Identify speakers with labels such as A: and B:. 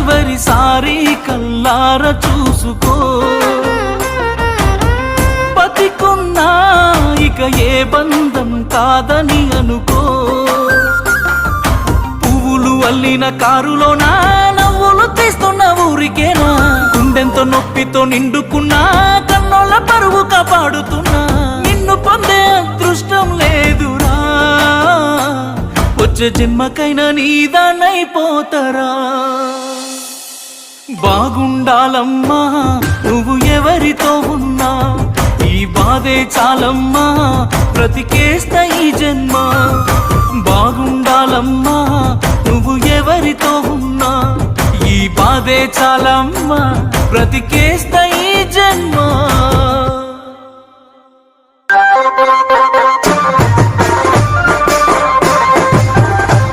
A: చివరిసారి కల్లార చూసుకో. బతికున్నా ఇక ఏ బంధం కాదని అనుకో. పువ్వులు అల్లిన కారులోనా నవ్వులు తీస్తున్న ఊరికేనా. గుండెంతో నొప్పితో నిండుకున్నా కన్నోళ్ళ పరువు కాపాడుతున్నా. నిన్ను పొందే అదృష్టం లేదురా, వచ్చే జన్మకైనా నీదానైపోతారా. బాగుండాలమ్మా నువ్వు ఎవరితో ఉన్నా, ఈ బాధే చాలమ్మా బ్రతికేస్తా ఈ జన్మ. బాగుండాలమ్మా నువ్వు ఎవరితో ఉన్నా, ఈ బాధే చాలమ్మా బ్రతికేస్తా